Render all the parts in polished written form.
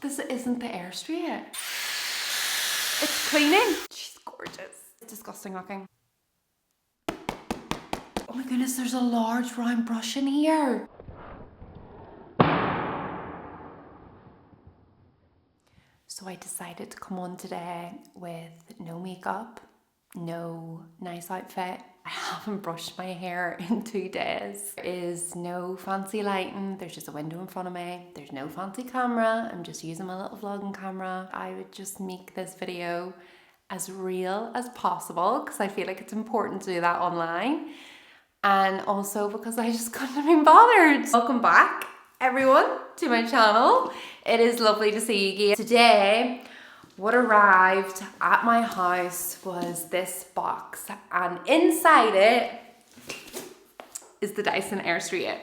This isn't the Airstrait. It's cleaning. She's gorgeous. It's disgusting looking. Oh my goodness, there's a large round brush in here. So I decided to come on today with no makeup, no nice outfit. I haven't brushed my hair in 2 days. There is no fancy lighting. There's just a window in front of me. There's no fancy camera. I'm just using my little vlogging camera. I would just make this video as real as possible because I feel like it's important to do that online. And also because I just couldn't have been bothered. Welcome back, everyone, to my channel. It is lovely to see you again. Today, what arrived at my house was this box, and inside it is the Dyson Aistrait.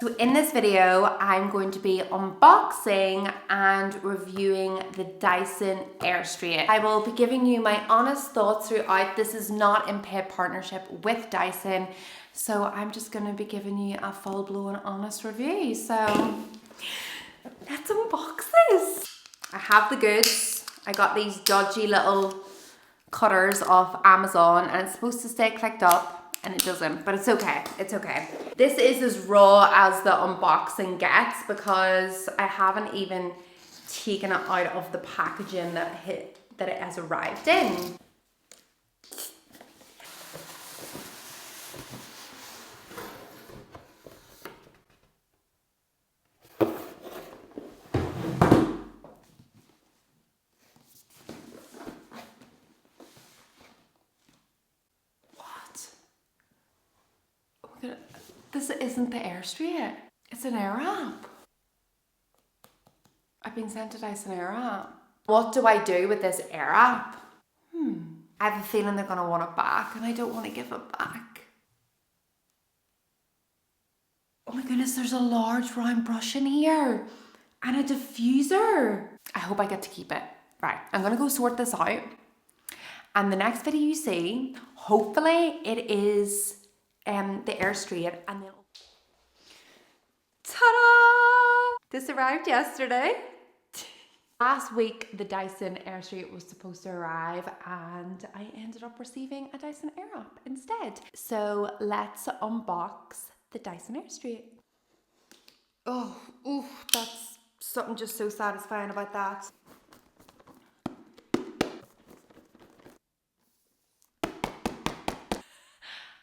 So in this video, I'm going to be unboxing and reviewing the Dyson Airstrait. I will be giving you my honest thoughts throughout. This is not in paid partnership with Dyson, so I'm just going to be giving you a full-blown honest review. So let's unbox this. I have the goods. I got these dodgy little cutters off Amazon, and it's supposed to stay clicked up. And it doesn't, but it's okay, it's okay. This is as raw as the unboxing gets because I haven't even taken it out of the packaging that it has arrived in. This isn't the Airstrait. It's an Air app. I've been sent a Dyson Air app. What do I do with this Air app? I have a feeling they're gonna want it back and I don't want to give it back. Oh my goodness, there's a large round brush in here and a diffuser. I hope I get to keep it. Right, I'm gonna go sort this out. And the next video you see, hopefully it is the Airstrait, and then ta-da! This arrived yesterday. Last week the Dyson Airstrait was supposed to arrive and I ended up receiving a Dyson Air app instead. So let's unbox the Dyson Airstrait. Oh, ooh, that's something just so satisfying about that.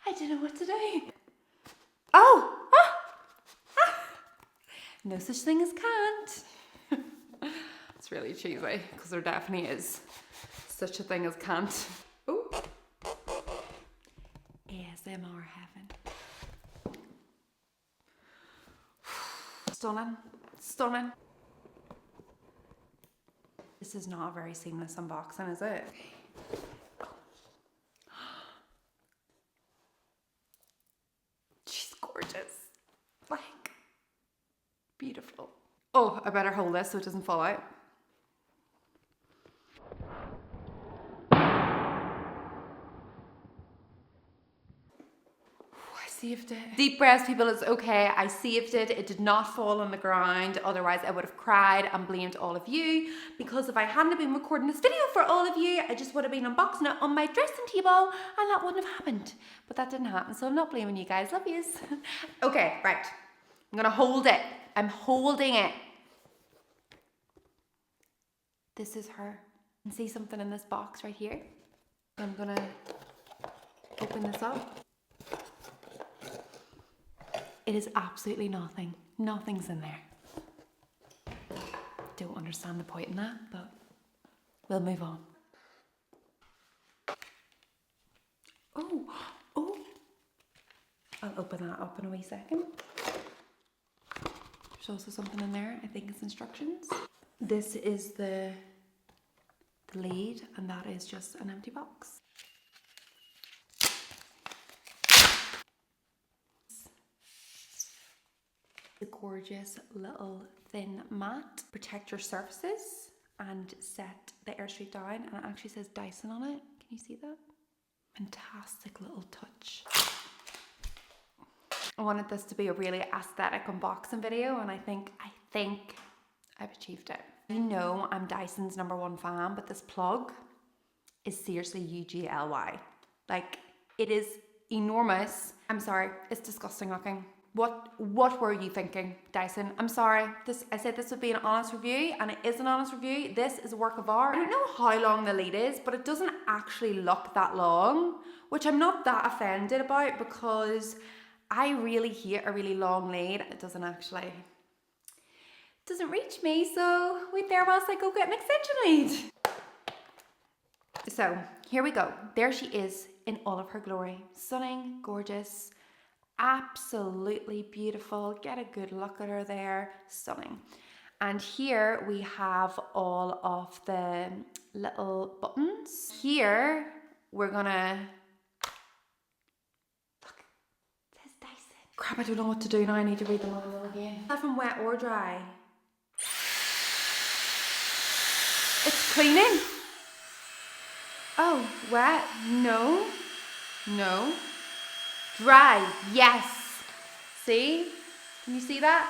I don't know what to do. Oh! Ah, ah. No such thing as can't. It's really cheesy because there definitely is such a thing as can't. Oh! ASMR heaven. Stunning. Stunning. This is not a very seamless unboxing, is it? Gorgeous. Like, beautiful. Oh, I better hold this so it doesn't fall out. I saved it. Deep breaths, people, it's okay. I saved it. It did not fall on the ground. Otherwise, I would have cried and blamed all of you, because if I hadn't been recording this video for all of you, I just would have been unboxing it on my dressing table and that wouldn't have happened. But that didn't happen, so I'm not blaming you guys. Love yous. Okay, right. I'm gonna hold it. I'm holding it. This is her. You can see something in this box right here. I'm gonna open this up. It is absolutely nothing. Nothing's in there. Don't understand the point in that, but we'll move on. Oh, oh. I'll open that up in a wee second. There's also something in there. I think it's instructions. This is the lead, and that is just an empty box. The gorgeous little thin mat. Protect your surfaces and set the Airstrait down, and it actually says Dyson on it. Can you see that? Fantastic little touch. I wanted this to be a really aesthetic unboxing video, and I think I've achieved it. You know I'm Dyson's #1 fan, but this plug is seriously UGLY. Like, it is enormous. I'm sorry, it's disgusting looking. What were you thinking, Dyson? I'm sorry. I said this would be an honest review, and it is an honest review. This is a work of art. I don't know how long the lead is, but it doesn't actually look that long, which I'm not that offended about because I really hate a really long lead. It doesn't reach me, so wait there whilst I go get an extension lead. So here we go. There she is in all of her glory. Stunning, gorgeous, absolutely beautiful. Get a good look at her there. Stunning. And here we have all of the little buttons. Here we're gonna, look, it says Dyson. Crap, I don't know what to do now. I need to read the manual again. Is that from wet or dry? It's cleaning. Oh, wet? No. No. Dry. Yes. See? Can you see that?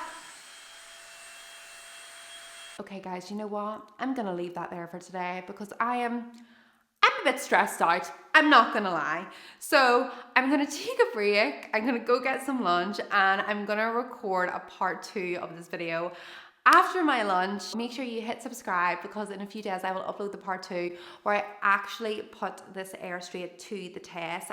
Okay, guys, you know what? I'm gonna leave that there for today because I'm a bit stressed out. I'm not gonna lie. So I'm gonna take a break. I'm gonna go get some lunch and I'm gonna record a part 2 of this video. After my lunch, make sure you hit subscribe because in a few days I will upload the part 2 where I actually put this Airstrait to the test.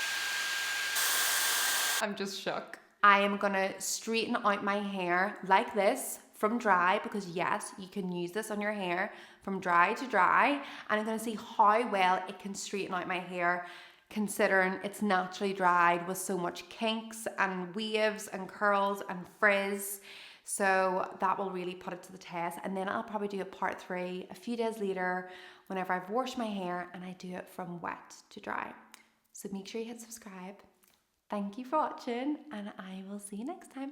I'm just shook. I am gonna straighten out my hair like this from dry because yes, you can use this on your hair from dry to dry, and I'm gonna see how well it can straighten out my hair considering it's naturally dried with so much kinks and waves and curls and frizz. So that will really put it to the test, and then I'll probably do a part 3 a few days later whenever I've washed my hair and I do it from wet to dry. So make sure you hit subscribe. Thank you for watching and I will see you next time.